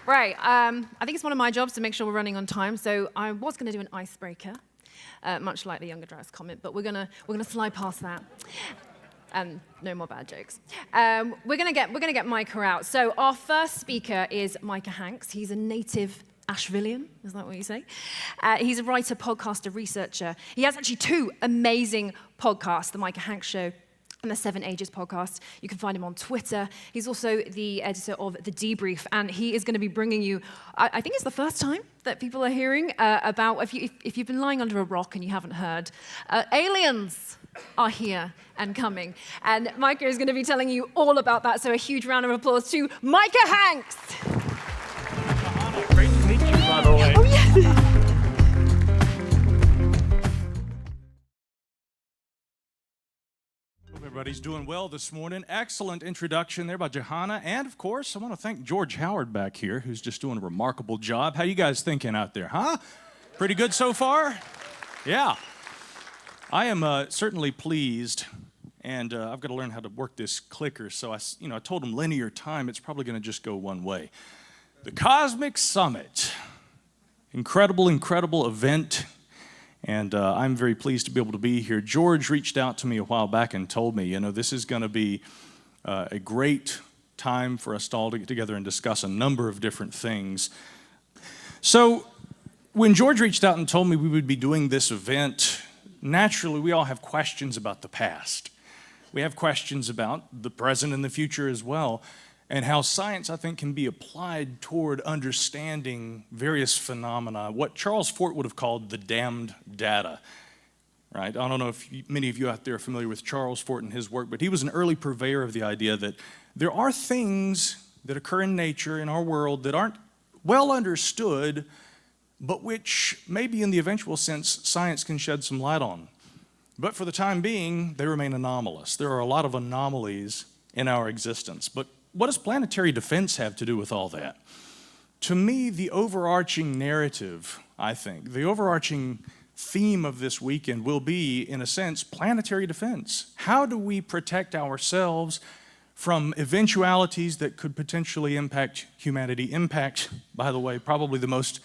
Right, I think it's one of my jobs to make sure we're running on time, so I was going to do an icebreaker, much like the younger dress comment, but we're gonna slide past that. No more bad jokes. We're gonna get Micah out. So our first speaker is Micah Hanks. He's a native Ashvillian, is that what you say? He's a writer, podcaster, researcher. He has actually two amazing podcasts, The Micah Hanks Show and The 7 Ages podcast. You can find him on Twitter. He's also the editor of The Debrief, and he is going to be bringing you, I think it's the first time that people are hearing about, if you've been lying under a rock and you haven't heard, aliens are here and coming. And Micah is going to be telling you all about that, so a huge round of applause to Micah Hanks. Great to meet you, by the way. Oh, yeah. Hope everybody's doing well this morning. Excellent introduction there by Johanna. And, of course, I want to thank George Howard back here, who's just doing a remarkable job. How you guys thinking out there, huh? Pretty good so far? Yeah. I am certainly pleased, and I've got to learn how to work this clicker. So I told him linear time, it's probably going to just go one way. The Cosmic Summit. Incredible, incredible event, and I'm very pleased to be able to be here. George reached out to me a while back and told me, this is going to be a great time for us all to get together and discuss a number of different things. So when George reached out and told me we would be doing this event, naturally we all have questions about the past. We have questions about the present and the future as well, and how science, I think, can be applied toward understanding various phenomena, what Charles Fort would have called the damned data, right? I don't know if many of you out there are familiar with Charles Fort and his work, but he was an early purveyor of the idea that there are things that occur in nature, in our world, that aren't well understood, but which maybe in the eventual sense, science can shed some light on. But for the time being, they remain anomalous. There are a lot of anomalies in our existence, but what does planetary defense have to do with all that? To me, the overarching narrative, I think, the overarching theme of this weekend will be, in a sense, planetary defense. How do we protect ourselves from eventualities that could potentially impact humanity? Impact, by the way, probably the most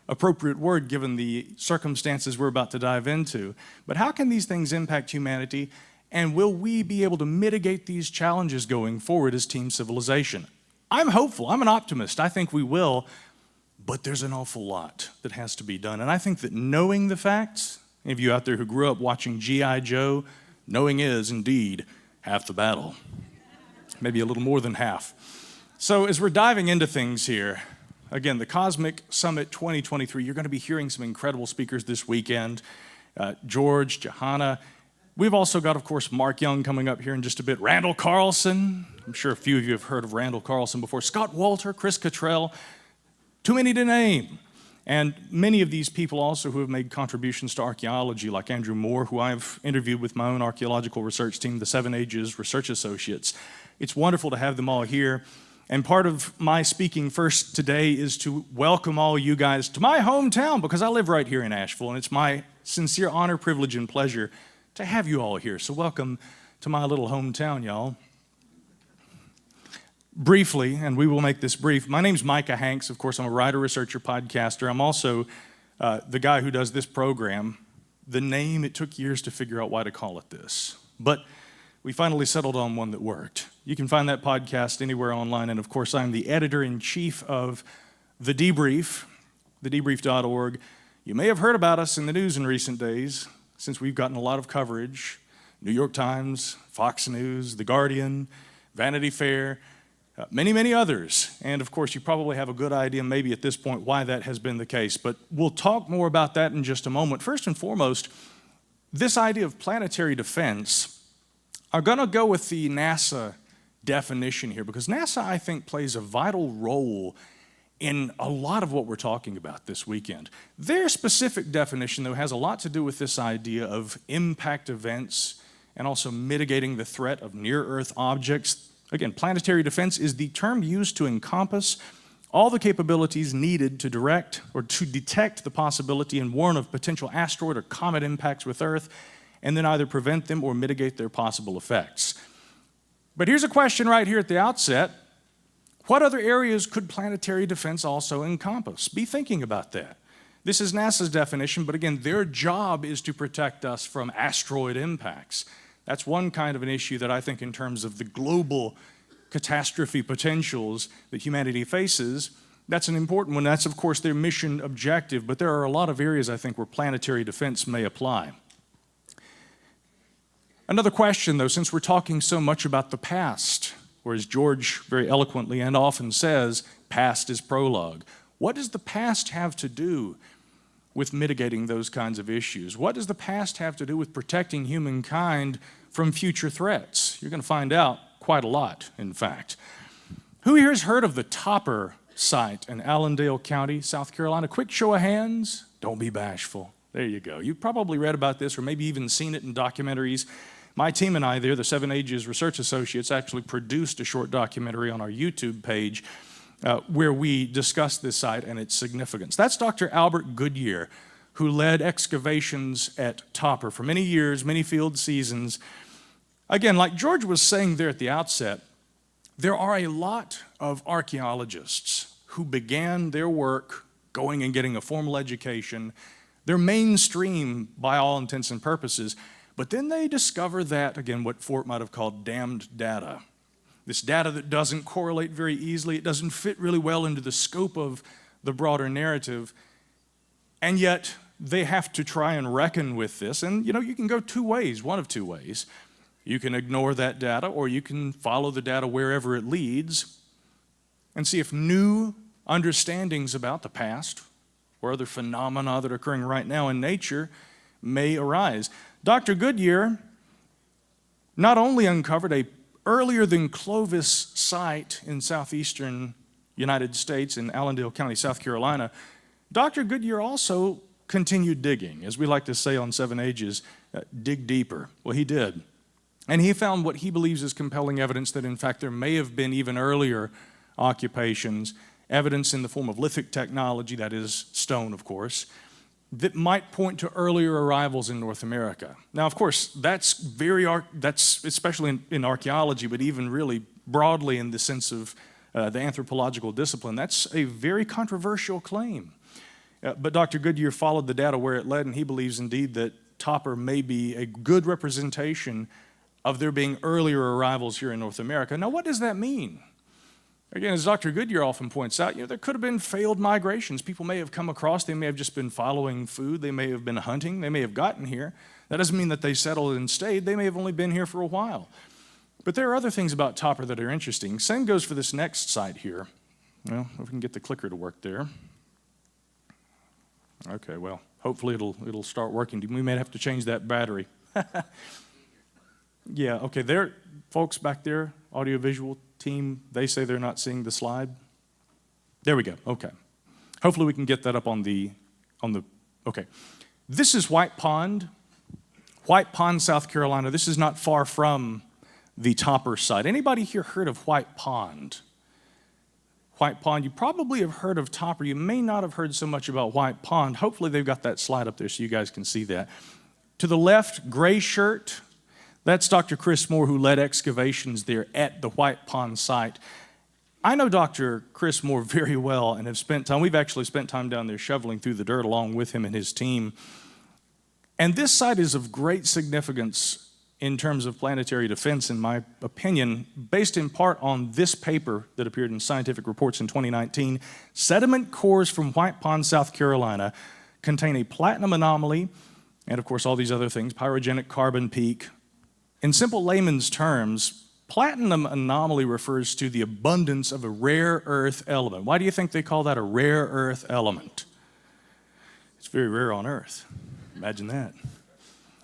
appropriate word given the circumstances we're about to dive into. But how can these things impact humanity? And will we be able to mitigate these challenges going forward as team civilization? I'm hopeful, I'm an optimist, I think we will, but there's an awful lot that has to be done. And I think that knowing the facts, any of you out there who grew up watching G.I. Joe, knowing is indeed half the battle. Maybe a little more than half. So as we're diving into things here, again, the Cosmic Summit 2023, you're going to be hearing some incredible speakers this weekend. George, Johanna. We've also got, of course, Mark Young coming up here in just a bit. Randall Carlson. I'm sure a few of you have heard of Randall Carlson before. Scott Walter, Chris Cottrell. Too many to name. And many of these people also who have made contributions to archaeology, like Andrew Moore, who I've interviewed with my own archaeological research team, the 7 Ages Research Associates. It's wonderful to have them all here. And part of my speaking first today is to welcome all you guys to my hometown, because I live right here in Asheville, and it's my sincere honor, privilege, and pleasure to have you all here. So welcome to my little hometown, y'all. Briefly, and we will make this brief, my name's Micah Hanks. Of course, I'm a writer, researcher, podcaster. I'm also the guy who does this program. The name, it took years to figure out why to call it this, but we finally settled on one that worked. You can find that podcast anywhere online, and of course, I'm the editor-in-chief of The Debrief, thedebrief.org. You may have heard about us in the news in recent days, since we've gotten a lot of coverage. New York Times, Fox News, The Guardian, Vanity Fair, many, many others. And of course, you probably have a good idea maybe at this point why that has been the case. But we'll talk more about that in just a moment. First and foremost, this idea of planetary defense, I'm going to go with the NASA definition here, because NASA, I think, plays a vital role in a lot of what we're talking about this weekend. Their specific definition, though, has a lot to do with this idea of impact events and also mitigating the threat of near-Earth objects. Again, planetary defense is the term used to encompass all the capabilities needed to direct or to detect the possibility and warn of potential asteroid or comet impacts with Earth, and then either prevent them or mitigate their possible effects. But here's a question right here at the outset. What other areas could planetary defense also encompass? Be thinking about that. This is NASA's definition, but again, their job is to protect us from asteroid impacts. That's one kind of an issue that I think in terms of the global catastrophe potentials that humanity faces, that's an important one. That's, of course, their mission objective, but there are a lot of areas, I think, where planetary defense may apply. Another question, though, since we're talking so much about the past, or as George very eloquently and often says, past is prologue. What does the past have to do with mitigating those kinds of issues? What does the past have to do with protecting humankind from future threats? You're going to find out quite a lot, in fact. Who here has heard of the Topper site in Allendale County, South Carolina? Quick show of hands. Don't be bashful. There you go. You've probably read about this or maybe even seen it in documentaries. My team and I there, the 7 Ages Research Associates, actually produced a short documentary on our YouTube page where we discuss this site and its significance. That's Dr. Albert Goodyear, who led excavations at Topper for many years, many field seasons. Again, like George was saying there at the outset, there are a lot of archaeologists who began their work going and getting a formal education. They're mainstream by all intents and purposes, but then they discover that, again, what Fort might have called damned data. This data that doesn't correlate very easily, it doesn't fit really well into the scope of the broader narrative, and yet they have to try and reckon with this. And you can go two ways, one of two ways. You can ignore that data, or you can follow the data wherever it leads and see if new understandings about the past or other phenomena that are occurring right now in nature may arise. Dr. Goodyear not only uncovered a earlier than Clovis site in southeastern United States in Allendale County, South Carolina, Dr. Goodyear also continued digging. As we like to say on 7 Ages, dig deeper. Well, he did. And he found what he believes is compelling evidence that, in fact, there may have been even earlier occupations, evidence in the form of lithic technology, that is stone, of course, that might point to earlier arrivals in North America. Now, of course, that's especially in archaeology, but even really broadly in the sense of the anthropological discipline, that's a very controversial claim. But Dr. Goodyear followed the data where it led, and he believes indeed that Topper may be a good representation of there being earlier arrivals here in North America. Now, what does that mean? Again, as Dr. Goodyear often points out, there could have been failed migrations. People may have come across, they may have just been following food, they may have been hunting, they may have gotten here. That doesn't mean that they settled and stayed, they may have only been here for a while. But there are other things about Topper that are interesting. Same goes for this next site here. Well, if we can get the clicker to work there. Okay, well, hopefully it'll start working. We may have to change that battery. Yeah, okay, there, folks back there, audiovisual team, they say they're not seeing the slide. There we go, okay. Hopefully we can get that up on the, okay. This is White Pond, South Carolina. This is not far from the Topper site. Anybody here heard of White Pond? White Pond, you probably have heard of Topper. You may not have heard so much about White Pond. Hopefully they've got that slide up there so you guys can see that. To the left, gray shirt, that's Dr. Chris Moore, who led excavations there at the White Pond site. I know Dr. Chris Moore very well and have spent time, we've actually spent time down there shoveling through the dirt along with him and his team. And this site is of great significance in terms of planetary defense, in my opinion, based in part on this paper that appeared in Scientific Reports in 2019. Sediment cores from White Pond, South Carolina, contain a platinum anomaly, and of course all these other things, pyrogenic carbon peak. In simple layman's terms, platinum anomaly refers to the abundance of a rare earth element. Why do you think they call that a rare earth element? It's very rare on Earth. Imagine that.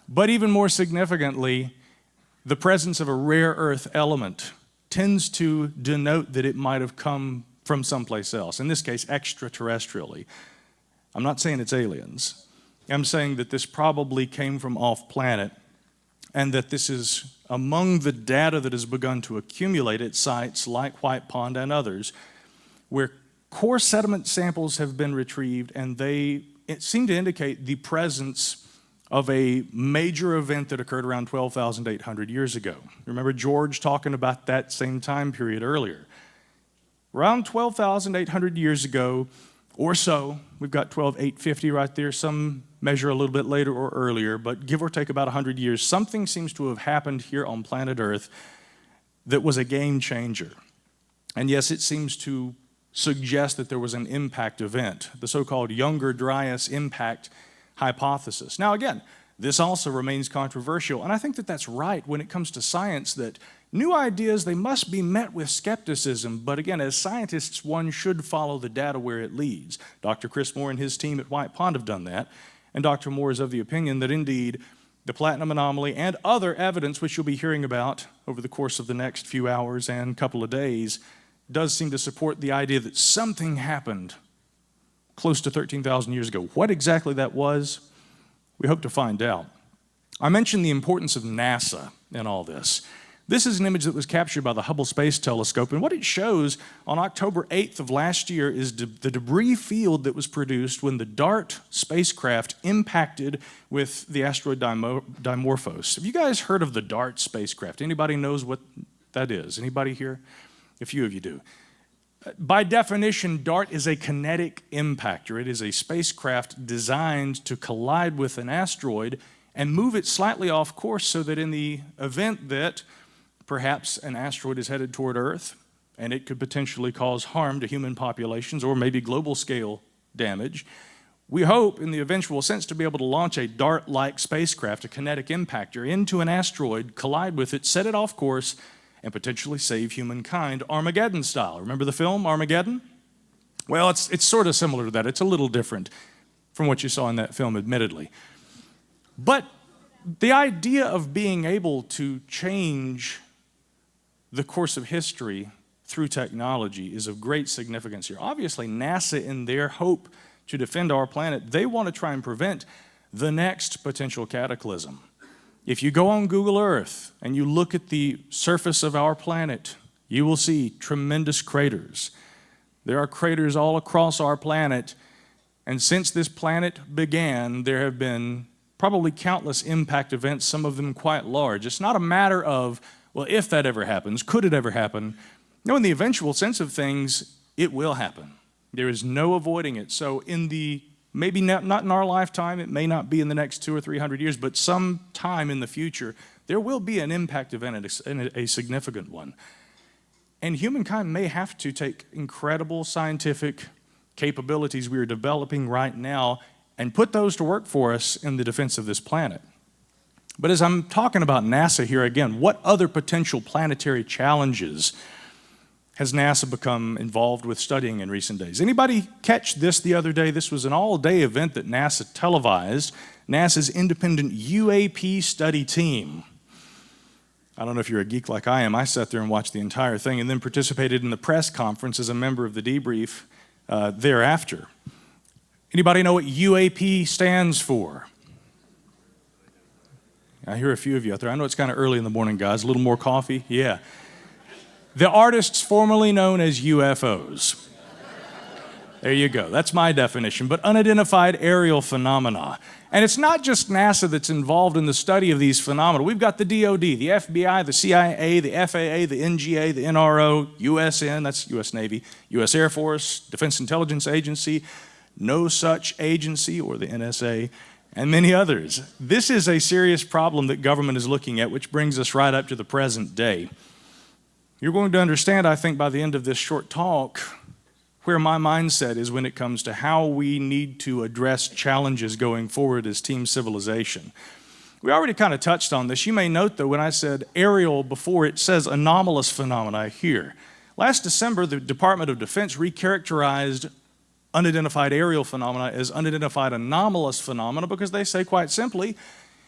But even more significantly, the presence of a rare earth element tends to denote that it might have come from someplace else, in this case, extraterrestrially. I'm not saying it's aliens. I'm saying that this probably came from off-planet, and that this is among the data that has begun to accumulate at sites like White Pond and others, where core sediment samples have been retrieved, and they seem to indicate the presence of a major event that occurred around 12,800 years ago. Remember George talking about that same time period earlier. around 12,800 years ago or so. We've got 12,850 right there. Some measure a little bit later or earlier, but give or take about 100 years, something seems to have happened here on planet Earth that was a game changer. And yes, it seems to suggest that there was an impact event, the so-called Younger Dryas impact hypothesis. Now again, this also remains controversial, and I think that that's right when it comes to science, that new ideas, they must be met with skepticism, but again, as scientists, one should follow the data where it leads. Dr. Chris Moore and his team at White Pond have done that, and Dr. Moore is of the opinion that indeed the platinum anomaly and other evidence, which you'll be hearing about over the course of the next few hours and couple of days, does seem to support the idea that something happened close to 13,000 years ago. What exactly that was, we hope to find out. I mentioned the importance of NASA in all this. This is an image that was captured by the Hubble Space Telescope, and what it shows on October 8th of last year is the debris field that was produced when the DART spacecraft impacted with the asteroid Dimorphos. Have you guys heard of the DART spacecraft? Anybody knows what that is? Anybody here? A few of you do. By definition, DART is a kinetic impactor. It is a spacecraft designed to collide with an asteroid and move it slightly off course so that in the event that perhaps an asteroid is headed toward Earth and it could potentially cause harm to human populations or maybe global scale damage, we hope in the eventual sense to be able to launch a DART-like spacecraft, a kinetic impactor, into an asteroid, collide with it, set it off course, and potentially save humankind, Armageddon style. Remember the film, Armageddon? Well, it's sort of similar to that. It's a little different from what you saw in that film, admittedly. But the idea of being able to change the course of history through technology is of great significance here. Obviously, NASA, in their hope to defend our planet, they want to try and prevent the next potential cataclysm. If you go on Google Earth and you look at the surface of our planet, you will see tremendous craters. There are craters all across our planet, and since this planet began, there have been probably countless impact events, some of them quite large. It's not a matter of, well, if that ever happens, could it ever happen? No, in the eventual sense of things, it will happen. There is no avoiding it. So in the maybe not in our lifetime, it may not be in the next 200 or 300 years, but some time in the future, there will be an impact event, and a significant one. And humankind may have to take incredible scientific capabilities we are developing right now and put those to work for us in the defense of this planet. But as I'm talking about NASA here again, what other potential planetary challenges has NASA become involved with studying in recent days? Anybody catch this the other day? This was an all-day event that NASA televised, NASA's independent UAP study team. I don't know if you're a geek like I am. I sat there and watched the entire thing and then participated in the press conference as a member of the debrief thereafter. Anybody know what UAP stands for? I hear a few of you out there. I know it's kind of early in the morning, guys. A little more coffee? Yeah. The artists formerly known as UFOs. There you go. That's my definition. But unidentified aerial phenomena. And it's not just NASA that's involved in the study of these phenomena. We've got the DOD, the FBI, the CIA, the FAA, the NGA, the NRO, USN, that's US Navy, US Air Force, Defense Intelligence Agency, No Such Agency, or the NSA, and many others. This is a serious problem that government is looking at, which brings us right up to the present day. You're going to understand, I think, by the end of this short talk, where my mindset is when it comes to how we need to address challenges going forward as team civilization. We already kind of touched on this. You may note, though, when I said aerial before, it says anomalous phenomena here. Last December, the Department of Defense recharacterized unidentified aerial phenomena as unidentified anomalous phenomena because they say, quite simply,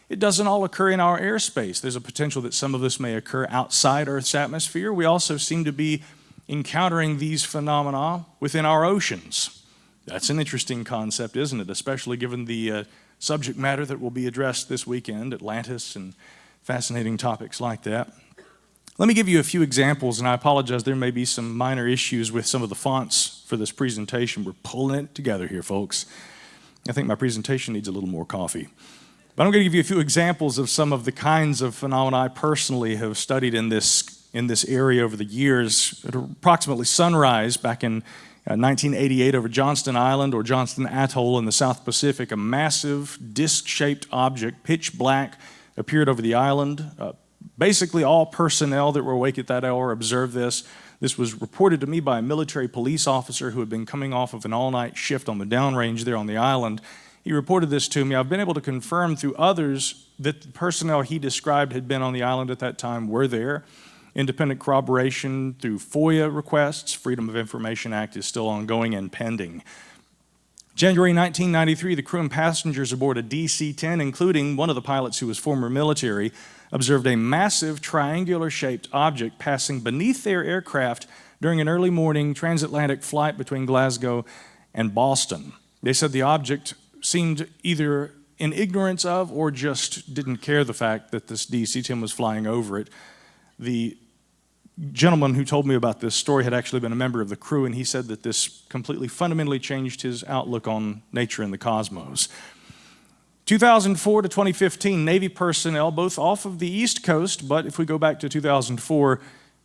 it doesn't all occur in our airspace. There's a potential that some of this may occur outside Earth's atmosphere. We also seem to be encountering these phenomena within our oceans. That's an interesting concept, isn't it? Especially given the subject matter that will be addressed this weekend, Atlantis and fascinating topics like that. Let me give you a few examples, and I apologize, there may be some minor issues with some of the fonts for this presentation. We're pulling it together here, folks. I think my presentation needs a little more coffee. But I'm going to give you a few examples of some of the kinds of phenomena I personally have studied in this in this area over the years. At approximately sunrise back in 1988 over Johnston Island or Johnston Atoll in the South Pacific, a massive disc-shaped object, pitch black, appeared over the island. Basically all personnel that were awake at that hour observed this. This was reported to me by a military police officer who had been coming off of an all-night shift on the downrange there on the island. He reported this to me. I've been able to confirm through others that the personnel he described had been on the island at that time were there. Independent corroboration through FOIA requests, Freedom of Information Act is still ongoing and pending. January 1993, the crew and passengers aboard a DC-10, including one of the pilots who was former military, observed a massive triangular-shaped object passing beneath their aircraft during an early morning transatlantic flight between Glasgow and Boston. They said the object seemed either in ignorance of or just didn't care the fact that this DC-10 was flying over it. The gentleman who told me about this story had actually been a member of the crew, and he said that this completely fundamentally changed his outlook on nature and the cosmos. 2004 to 2015, Navy personnel, both off of the East Coast, but if we go back to 2004,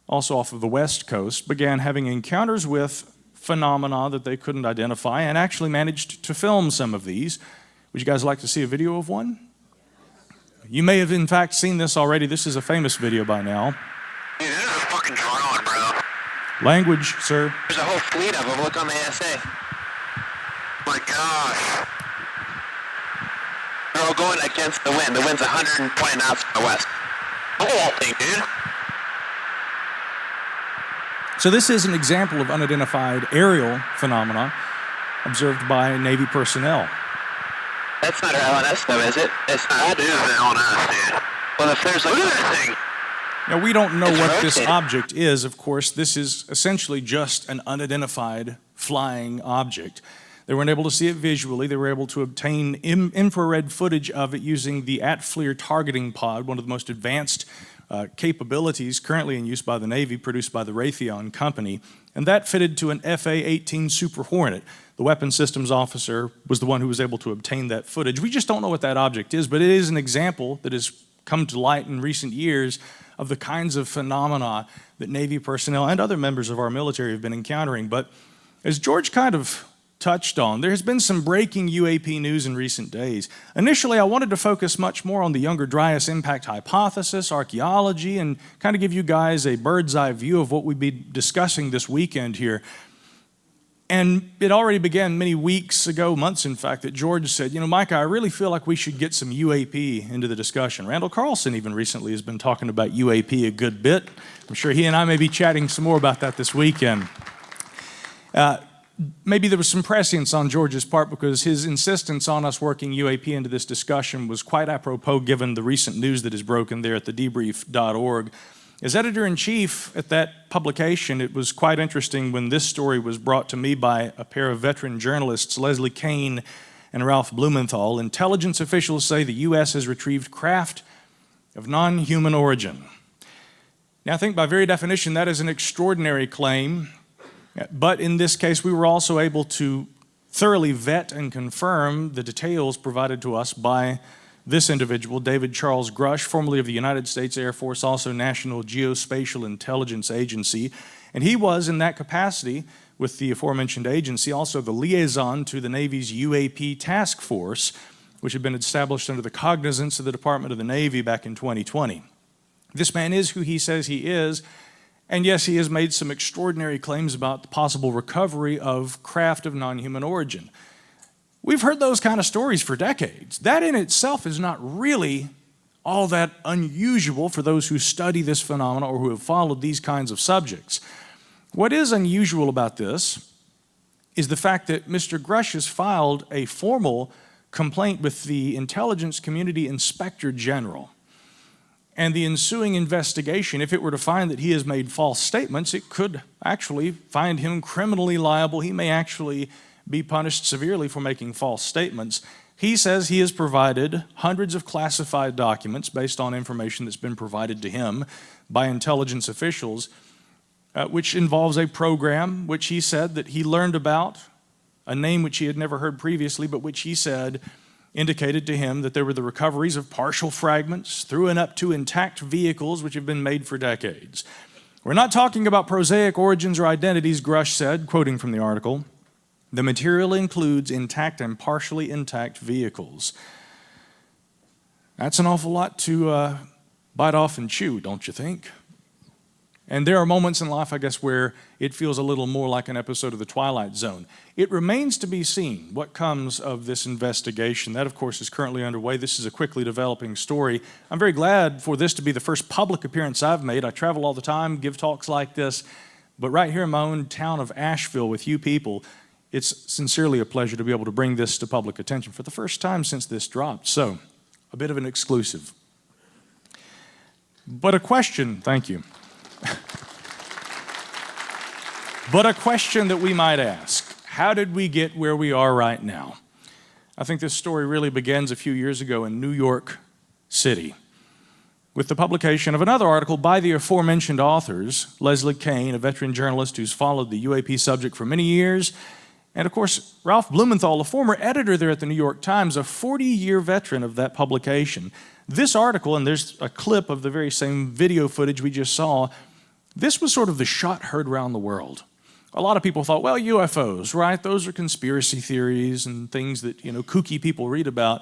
also off of the West Coast, began having encounters with phenomena that they couldn't identify and actually managed to film some of these. Would you guys like to see a video of one? You may have in fact seen this already. This is a famous video by now. Dude, this is a fucking drone, bro. Language, sir. There's a whole fleet of them. Look on the ASA. My gosh. They're all going against the wind. The wind's 120 knots from the west. Look at that thing, dude. So this is an example of unidentified aerial phenomena observed by Navy personnel. That's not our LNS though, is it? It's not. That is the LNS, dude. Well, if there's like... Look at that thing. Now, we don't know It's what this rotating. object is, of course. This is essentially just an unidentified flying object. They weren't able to see it visually. They were able to obtain infrared footage of it using the at-FLIR targeting pod, one of the most advanced capabilities currently in use by the Navy, produced by the Raytheon Company, and that fitted to an FA-18 Super Hornet. The weapons systems officer was the one who was able to obtain that footage. We just don't know what that object is, but it is an example that has come to light in recent years of the kinds of phenomena that Navy personnel and other members of our military have been encountering. But as George kind of touched on, there has been some breaking UAP news in recent days. Initially, I wanted to focus much more on the Younger Dryas impact hypothesis, archaeology, and kind of give you guys a bird's eye view of what we'd be discussing this weekend here. And it already began many weeks ago, months in fact, that George said, you know, Micah, I really feel like we should get some UAP into the discussion. Randall Carlson even recently has been talking about UAP a good bit. I'm sure he and I may be chatting some more about that this weekend. Maybe there was some prescience on George's part because his insistence on us working UAP into this discussion was quite apropos given the recent news that is broken there at thedebrief.org. As editor-in-chief at that publication, it was quite interesting when this story was brought to me by a pair of veteran journalists, Leslie Kane and Ralph Blumenthal. Intelligence officials say the U.S. has retrieved craft of non-human origin. Now, I think by very definition, that is an extraordinary claim. But in this case, we were also able to thoroughly vet and confirm the details provided to us by this individual, David Charles Grush, formerly of the United States Air Force, also National Geospatial Intelligence Agency. And he was, in that capacity, with the aforementioned agency, also the liaison to the Navy's UAP task force, which had been established under the cognizance of the Department of the Navy back in 2020. This man is who he says he is. And yes, he has made some extraordinary claims about the possible recovery of craft of non-human origin. We've heard those kind of stories for decades. That in itself is not really all that unusual for those who study this phenomenon or who have followed these kinds of subjects. What is unusual about this is the fact that Mr. Grush has filed a formal complaint with the Intelligence Community Inspector General. And the ensuing investigation, if it were to find that he has made false statements, it could actually find him criminally liable. He may actually be punished severely for making false statements. He says he has provided hundreds of classified documents based on information that's been provided to him by intelligence officials, which involves a program which he said that he learned about, a name which he had never heard previously, but which he said indicated to him that there were the recoveries of partial fragments through and up to intact vehicles which have been made for decades. We're not talking about prosaic origins or identities, Grush said, quoting from the article. The material includes intact and partially intact vehicles. That's an awful lot to bite off and chew, don't you think? And there are moments in life, I guess, where it feels a little more like an episode of The Twilight Zone. It remains to be seen what comes of this investigation. That, of course, is currently underway. This is a quickly developing story. I'm very glad for this to be the first public appearance I've made. I travel all the time, give talks like this, but right here in my own town of Asheville with you people, it's sincerely a pleasure to be able to bring this to public attention for the first time since this dropped. So, a bit of an exclusive. But a question, thank you. But a question that we might ask, how did we get where we are right now? I think this story really begins a few years ago in New York City with the publication of another article by the aforementioned authors, Leslie Kean, a veteran journalist who's followed the UAP subject for many years, and of course, Ralph Blumenthal, a former editor there at the New York Times, a 40-year veteran of that publication. This article, and there's a clip of the very same video footage we just saw, this was sort of the shot heard around the world. A lot of people thought, well, UFOs, right? Those are conspiracy theories and things that, kooky people read about.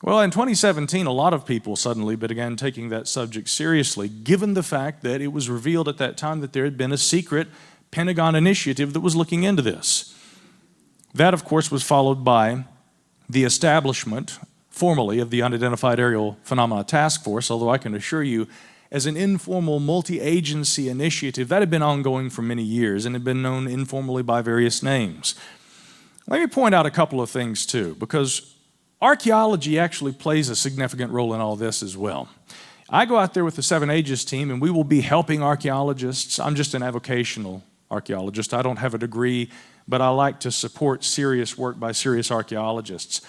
Well, in 2017, a lot of people suddenly began taking that subject seriously, given the fact that it was revealed at that time that there had been a secret Pentagon initiative that was looking into this. That, of course, was followed by the establishment, formally, of the Unidentified Aerial Phenomena Task Force, although I can assure you, as an informal multi-agency initiative, that had been ongoing for many years and had been known informally by various names. Let me point out a couple of things, too, because archaeology actually plays a significant role in all this as well. I go out there with the Seven Ages team, and we will be helping archaeologists. I'm just an avocational archaeologist. I don't have a degree, but I like to support serious work by serious archaeologists.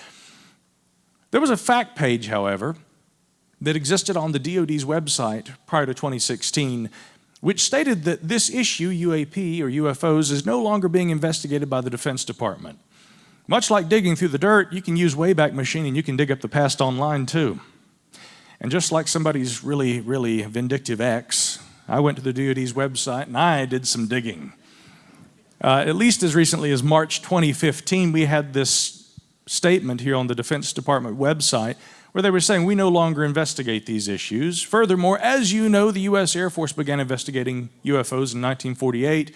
There was a fact page, however, that existed on the DoD's website prior to 2016, which stated that this issue, UAP or UFOs, is no longer being investigated by the Defense Department. Much like digging through the dirt, you can use Wayback Machine and you can dig up the past online too. And just like somebody's really, really vindictive ex, I went to the DoD's website and I did some digging. At least as recently as March 2015, we had this statement here on the Defense Department website where they were saying, we no longer investigate these issues. Furthermore, as you know, the U.S. Air Force began investigating UFOs in 1948.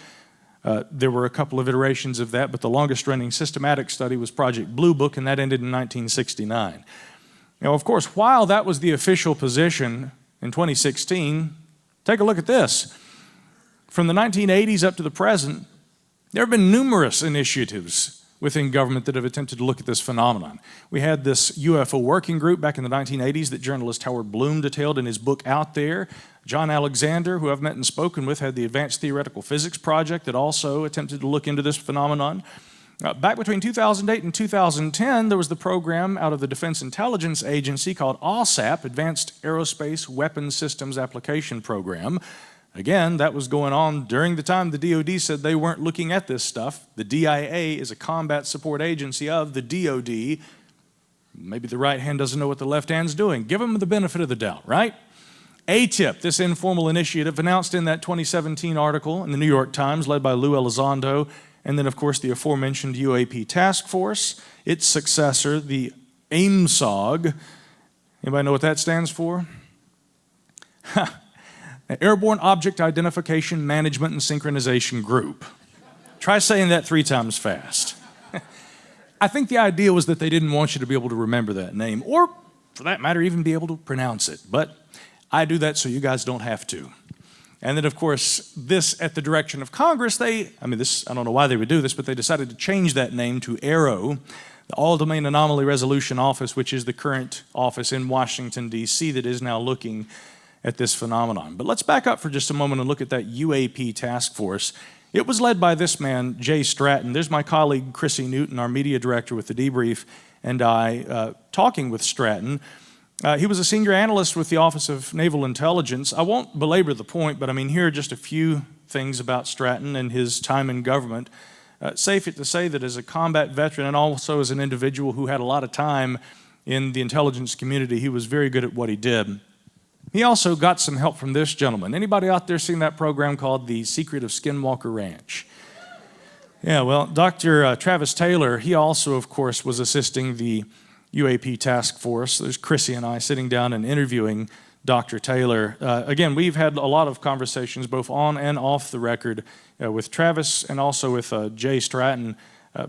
There were a couple of iterations of that, but the longest-running systematic study was Project Blue Book, and that ended in 1969. Now, of course, while that was the official position in 2016, take a look at this. From the 1980s up to the present, there have been numerous initiatives within government that have attempted to look at this phenomenon. We had this UFO working group back in the 1980s that journalist Howard Bloom detailed in his book Out There. John Alexander, who I've met and spoken with, had the Advanced Theoretical Physics Project that also attempted to look into this phenomenon. Back between 2008 and 2010, there was the program out of the Defense Intelligence Agency called AAWSAP, Advanced Aerospace Weapons Systems Application Program. Again, that was going on during the time the DoD said they weren't looking at this stuff. The DIA is a combat support agency of the DoD. Maybe the right hand doesn't know what the left hand's doing. Give them the benefit of the doubt, right? ATIP, this informal initiative announced in that 2017 article in the New York Times led by Lou Elizondo, and then of course the aforementioned UAP Task Force, its successor, the AIMSOG. Anybody know what that stands for? Airborne Object Identification Management and Synchronization Group. Try saying that 3 times fast. I think the idea was that they didn't want you to be able to remember that name, or for that matter, even be able to pronounce it. But I do that so you guys don't have to. And then, of course, this at the direction of Congress, I don't know why they would do this, but they decided to change that name to AARO, the All-Domain Anomaly Resolution Office, which is the current office in Washington, D.C. that is now looking at this phenomenon. But let's back up for just a moment and look at that UAP task force. It was led by this man, Jay Stratton. There's my colleague, Chrissy Newton, our media director with the Debrief, and I talking with Stratton. He was a senior analyst with the Office of Naval Intelligence. I won't belabor the point, but here are just a few things about Stratton and his time in government. Safe to say that as a combat veteran and also as an individual who had a lot of time in the intelligence community, he was very good at what he did. he also got some help from this gentleman. Anybody out there seen that program called The Secret of Skinwalker Ranch? Yeah, well, Dr. Travis Taylor, he also, of course, was assisting the UAP task force. There's Chrissy and I sitting down and interviewing Dr. Taylor. Again, we've had a lot of conversations, both on and off the record, with Travis and also with Jay Stratton.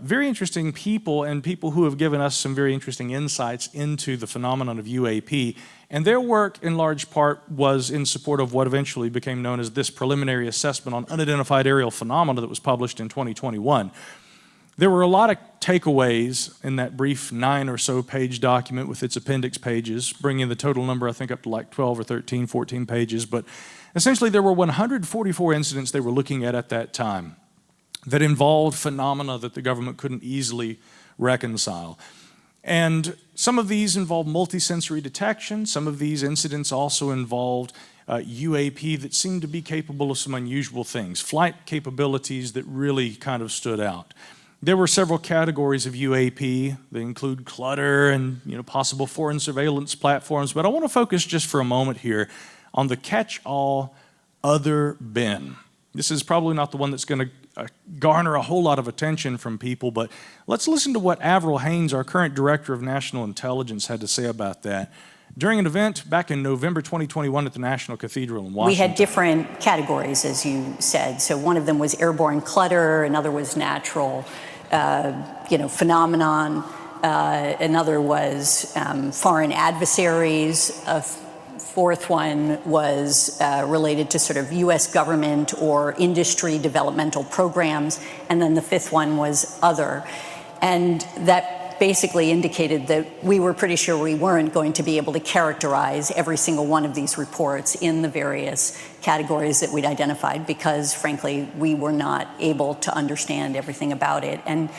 Very interesting people, and people who have given us some very interesting insights into the phenomenon of UAP. And their work, in large part, was in support of what eventually became known as this preliminary assessment on unidentified aerial phenomena that was published in 2021. There were a lot of takeaways in that brief 9 or so page document with its appendix pages, bringing the total number, I think, up to like 12 or 13, 14 pages. But essentially, there were 144 incidents they were looking at that time that involved phenomena that the government couldn't easily reconcile. And some of these involved multisensory detection. Some of these incidents also involved UAP that seemed to be capable of some unusual things, flight capabilities that really kind of stood out. There were several categories of UAP. They include clutter and possible foreign surveillance platforms. But I want to focus just for a moment here on the catch-all other bin. This is probably not the one that's going to garner a whole lot of attention from people, but let's listen to what Avril Haines, our current Director of National Intelligence, had to say about that during an event back in November 2021 at the National Cathedral in Washington. We had different categories, as you said. So one of them was airborne clutter, another was natural phenomenon, another was foreign adversaries, fourth one was related to sort of U.S. government or industry developmental programs, and then the fifth one was other. And that basically indicated that we were pretty sure we weren't going to be able to characterize every single one of these reports in the various categories that we'd identified because, frankly, we were not able to understand everything about it. And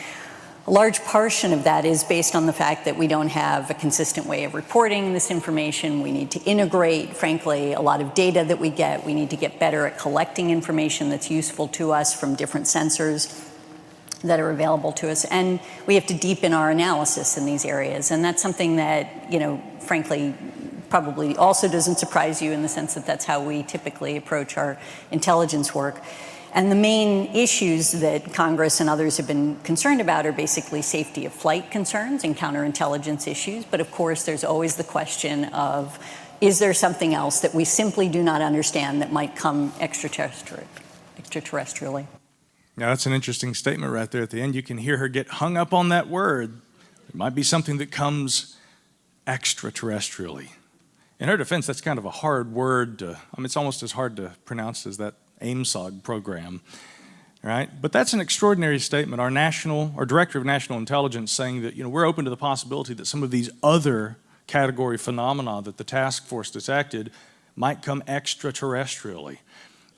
a large portion of that is based on the fact that we don't have a consistent way of reporting this information. We need to integrate, frankly, a lot of data that we get. We need to get better at collecting information that's useful to us from different sensors that are available to us. And we have to deepen our analysis in these areas. And that's something that, frankly, probably also doesn't surprise you in the sense that that's how we typically approach our intelligence work. And the main issues that Congress and others have been concerned about are basically safety of flight concerns and counterintelligence issues. But of course, there's always the question of, is there something else that we simply do not understand that might come extraterrestrially? Now, that's an interesting statement right there at the end. You can hear her get hung up on that word. It might be something that comes extraterrestrially. In her defense, that's kind of a hard word. It's almost as hard to pronounce as that AIMSOG program, right? But that's an extraordinary statement. Our Director of National Intelligence saying that, we're open to the possibility that some of these other category phenomena that the task force detected might come extraterrestrially.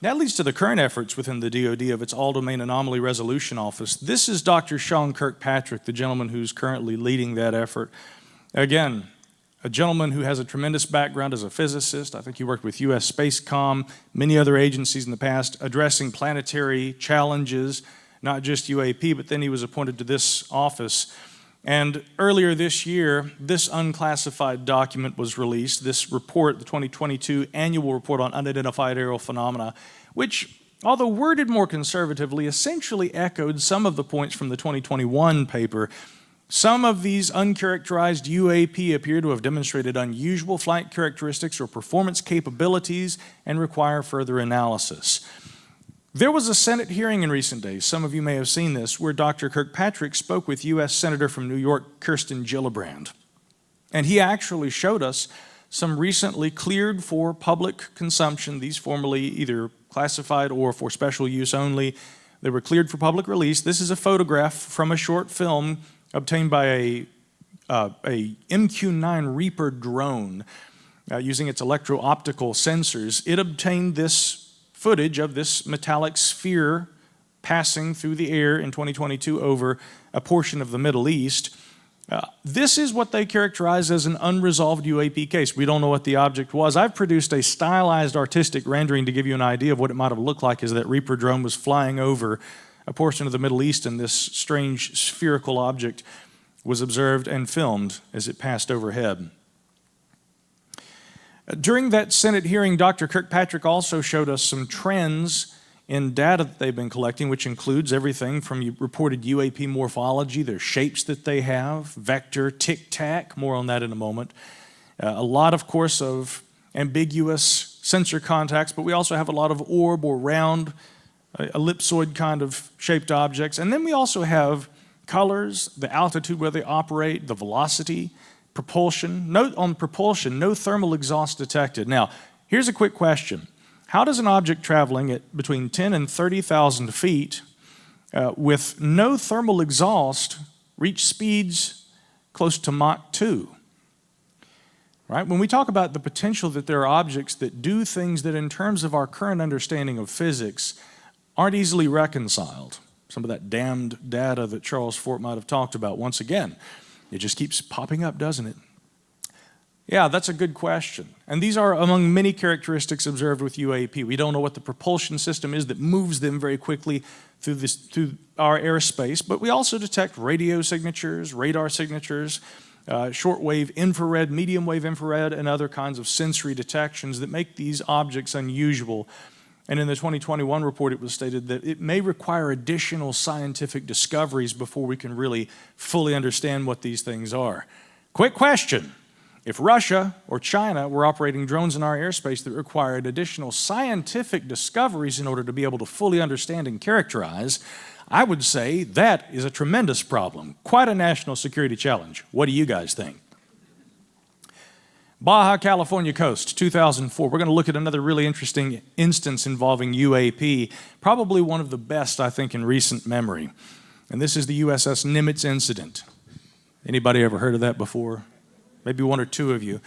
That leads to the current efforts within the DoD of its All-Domain Anomaly Resolution Office. This is Dr. Sean Kirkpatrick, the gentleman who's currently leading that effort. Again, a gentleman who has a tremendous background as a physicist. I think he worked with U.S. Spacecom, many other agencies in the past, addressing planetary challenges, not just UAP, but then he was appointed to this office. And earlier this year, this unclassified document was released, this report, the 2022 Annual Report on Unidentified Aerial Phenomena, which, although worded more conservatively, essentially echoed some of the points from the 2021 paper. Some of these uncharacterized UAP appear to have demonstrated unusual flight characteristics or performance capabilities and require further analysis. There was a Senate hearing in recent days, some of you may have seen this, where Dr. Kirkpatrick spoke with U.S. Senator from New York, Kirsten Gillibrand. And he actually showed us some recently cleared for public consumption, these formerly either classified or for special use only. They were cleared for public release. This is a photograph from a short film obtained by a MQ-9 Reaper drone using its electro-optical sensors. It obtained this footage of this metallic sphere passing through the air in 2022 over a portion of the Middle East. This is what they characterize as an unresolved UAP case. We don't know what the object was. I've produced a stylized artistic rendering to give you an idea of what it might have looked like as that Reaper drone was flying over a portion of the Middle East, and this strange spherical object was observed and filmed as it passed overhead. During that Senate hearing, Dr. Kirkpatrick also showed us some trends in data that they've been collecting, which includes everything from reported UAP morphology, their shapes that they have, vector, tic-tac, more on that in a moment. A lot, of course, of ambiguous sensor contacts, but we also have a lot of orb or round, ellipsoid kind of shaped objects. And then we also have colors, the altitude where they operate, the velocity, propulsion. Note on propulsion, no thermal exhaust detected. Now, here's a quick question. How does an object traveling at between 10 and 30,000 feet with no thermal exhaust reach speeds close to Mach 2? Right? When we talk about the potential that there are objects that do things that in terms of our current understanding of physics aren't easily reconciled, some of that damned data that Charles Fort might have talked about once again, it just keeps popping up, doesn't it? Yeah, that's a good question. And these are among many characteristics observed with UAP. We don't know what the propulsion system is that moves them very quickly through our airspace, but we also detect radio signatures, radar signatures, shortwave infrared, medium wave infrared, and other kinds of sensory detections that make these objects unusual. And in the 2021 report, it was stated that it may require additional scientific discoveries before we can really fully understand what these things are. Quick question. If Russia or China were operating drones in our airspace that required additional scientific discoveries in order to be able to fully understand and characterize, I would say that is a tremendous problem, quite a national security challenge. What do you guys think? Baja California coast, 2004. We're going to look at another really interesting instance involving UAP, probably one of the best, I think, in recent memory. And this is the USS Nimitz incident. Anybody ever heard of that before? Maybe one or two of you.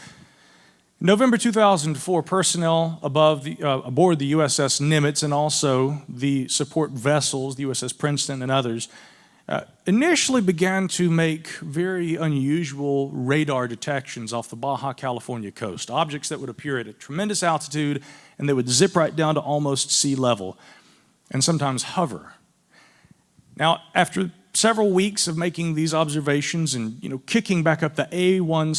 November 2004, personnel aboard the USS Nimitz and also the support vessels, the USS Princeton and others, initially began to make very unusual radar detections off the Baja California coast, objects that would appear at a tremendous altitude and they would zip right down to almost sea level and sometimes hover. Now, after several weeks of making these observations and kicking back up the AN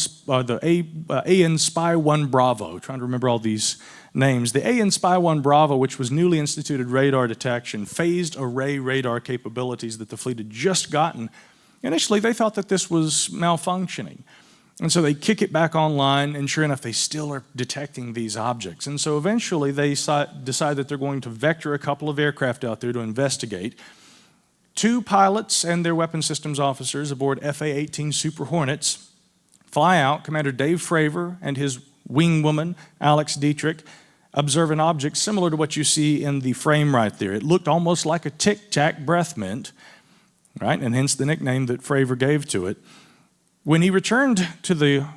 Spy 1 Bravo, trying to remember all these names, the AN Spy 1 Bravo, which was newly instituted radar detection, phased array radar capabilities that the fleet had just gotten. Initially, they thought that this was malfunctioning. And so they kick it back online, and sure enough, they still are detecting these objects. And so eventually, they decide that they're going to vector a couple of aircraft out there to investigate. 2 pilots and their weapon systems officers aboard FA-18 Super Hornets fly out. Commander Dave Fravor and his wingwoman, Alex Dietrich, observe an object similar to what you see in the frame right there. It looked almost like a tic-tac breath mint, right? And hence the nickname that Fravor gave to it. When he returned to the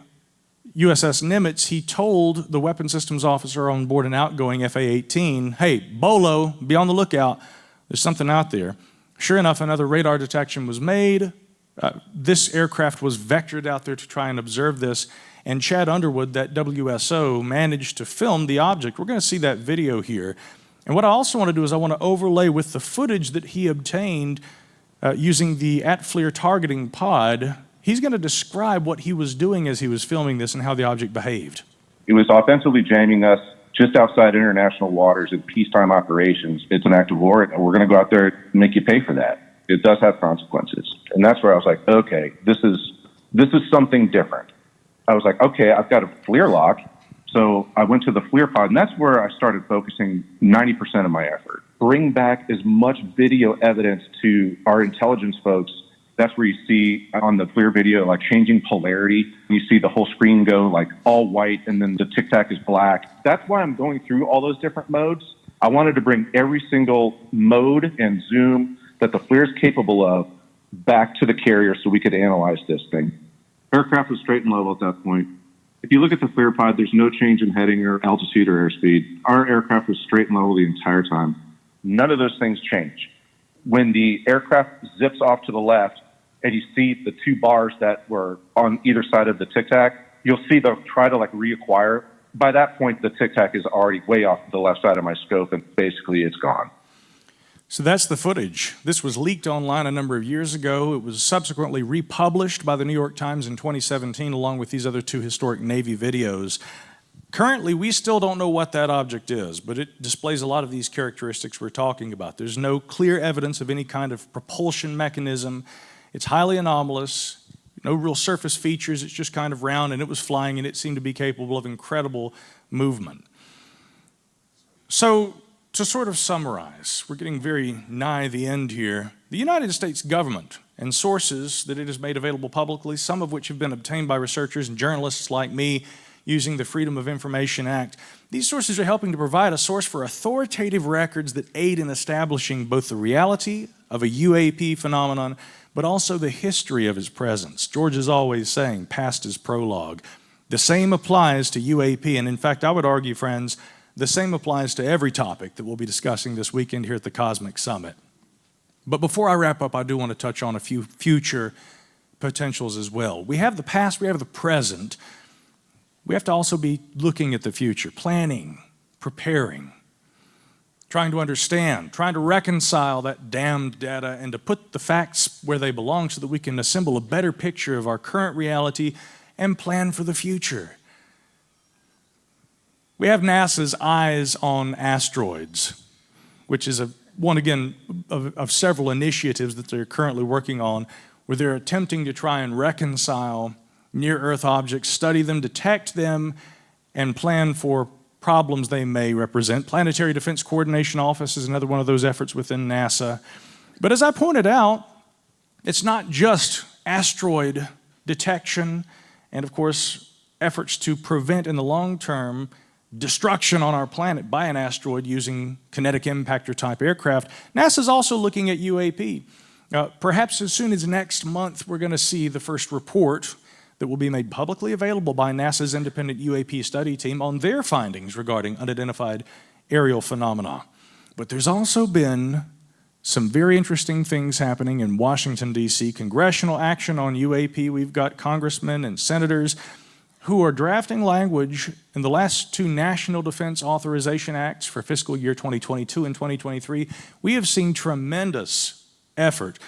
USS Nimitz, he told the weapon systems officer on board an outgoing FA-18, hey, Bolo, be on the lookout. There's something out there. Sure enough, another radar detection was made. This aircraft was vectored out there to try and observe this, and Chad Underwood, that WSO, managed to film the object. We're going to see that video here. And what I also want to do is I want to overlay with the footage that he obtained using the at-FLIR targeting pod. He's going to describe what he was doing as he was filming this and how the object behaved. It was offensively jamming us just outside international waters in peacetime operations. It's an act of war, and we're going to go out there and make you pay for that. It does have consequences. And that's where I was like, okay, this is something different. I was like, okay, I've got a FLIR lock. So I went to the FLIR pod, and that's where I started focusing 90% of my effort. Bring back as much video evidence to our intelligence folks. That's where you see on the FLIR video, like changing polarity. You see the whole screen go like all white and then the tic-tac is black. That's why I'm going through all those different modes. I wanted to bring every single mode and zoom that the FLIR is capable of back to the carrier so we could analyze this thing. Aircraft was straight and level at that point. If you look at the FLIR pod, there's no change in heading or altitude or airspeed. Our aircraft was straight and level the entire time. None of those things change. When the aircraft zips off to the left, and you see the 2 bars that were on either side of the tic-tac, you'll see they'll try to like reacquire. By that point, the tic-tac is already way off the left side of my scope, and basically it's gone. So that's the footage. This was leaked online a number of years ago. It was subsequently republished by the New York Times in 2017, along with these other 2 historic Navy videos. Currently, we still don't know what that object is, but it displays a lot of these characteristics we're talking about. There's no clear evidence of any kind of propulsion mechanism. It's highly anomalous, no real surface features. It's just kind of round, and it was flying, and it seemed to be capable of incredible movement. So, to sort of summarize, we're getting very nigh the end here. The United States government and sources that it has made available publicly, some of which have been obtained by researchers and journalists like me, using the Freedom of Information Act. These sources are helping to provide a source for authoritative records that aid in establishing both the reality of a UAP phenomenon, but also the history of its presence. George is always saying, past is prologue. The same applies to UAP, and in fact, I would argue, friends, the same applies to every topic that we'll be discussing this weekend here at the Cosmic Summit. But before I wrap up, I do want to touch on a few future potentials as well. We have the past, we have the present. We have to also be looking at the future, planning, preparing, trying to understand, trying to reconcile that damned data and to put the facts where they belong so that we can assemble a better picture of our current reality and plan for the future. We have NASA's Eyes on Asteroids, which is one, again, of several initiatives that they're currently working on, where they're attempting to try and reconcile near-Earth objects, study them, detect them, and plan for problems they may represent. Planetary Defense Coordination Office is another one of those efforts within NASA. But as I pointed out, it's not just asteroid detection and, of course, efforts to prevent in the long term destruction on our planet by an asteroid using kinetic impactor type aircraft. NASA's also looking at UAP. Perhaps as soon as next month, we're going to see the first report that will be made publicly available by NASA's independent UAP study team on their findings regarding unidentified aerial phenomena. But there's also been some very interesting things happening in Washington, D.C. Congressional action on UAP. We've got congressmen and senators who are drafting language in the last two National Defense Authorization Acts for fiscal year 2022 and 2023. We have seen tremendous effort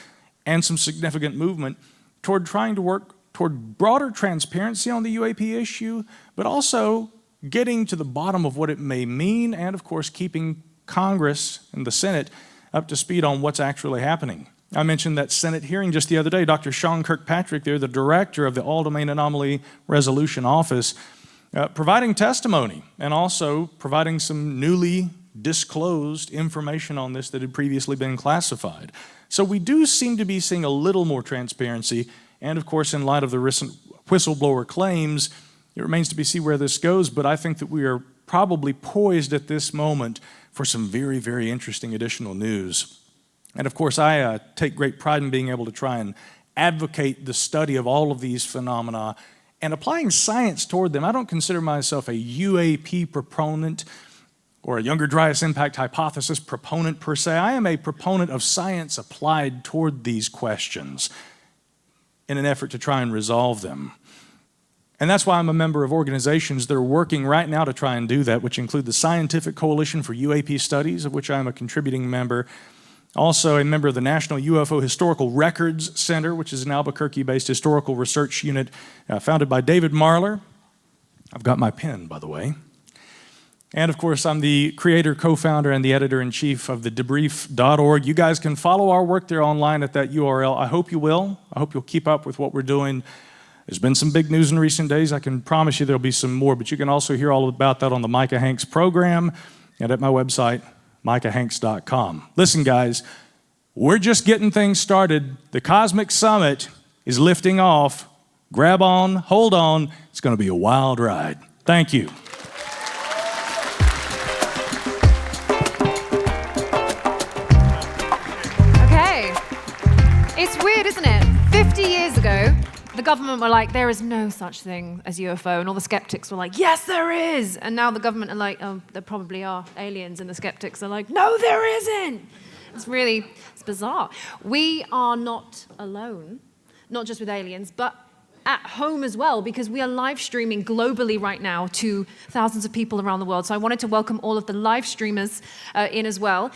and some significant movement toward trying to work toward broader transparency on the UAP issue, but also getting to the bottom of what it may mean and, of course, keeping Congress and the Senate up to speed on what's actually happening. I mentioned that Senate hearing just the other day. Dr. Sean Kirkpatrick, there, the director of the All-Domain Anomaly Resolution Office, providing testimony and also providing some newly disclosed information on this that had previously been classified. So we do seem to be seeing a little more transparency. And of course, in light of the recent whistleblower claims, it remains to be seen where this goes, but I think that we are probably poised at this moment for some very, very interesting additional news. And of course, I take great pride in being able to try and advocate the study of all of these phenomena and applying science toward them. I don't consider myself a UAP proponent or a Younger Dryas Impact Hypothesis proponent per se. I am a proponent of science applied toward these questions in an effort to try and resolve them. And that's why I'm a member of organizations that are working right now to try and do that, which include the Scientific Coalition for UAP Studies, of which I'm a contributing member. Also a member of the National UFO Historical Records Center, which is an Albuquerque-based historical research unit founded by David Marler. I've got my pen, by the way. And of course, I'm the creator, co-founder, and the editor-in-chief of the debrief.org. You guys can follow our work there online at that URL. I hope you will. I hope you'll keep up with what we're doing. There's been some big news in recent days. I can promise you there'll be some more, but you can also hear all about that on the Micah Hanks program and at my website, micahhanks.com. Listen, guys, we're just getting things started. The Cosmic Summit is lifting off. Grab on, hold on. It's going to be a wild ride. Thank you. It's weird, isn't it? 50 years ago, the government were like, there is no such thing as UFO, and all the skeptics were like, yes, there is. And now the government are like, oh, there probably are aliens, and the skeptics are like, no, there isn't. It's bizarre. We are not alone, not just with aliens, but at home as well, because we are live streaming globally right now to thousands of people around the world. So I wanted to welcome all of the live streamers in as well.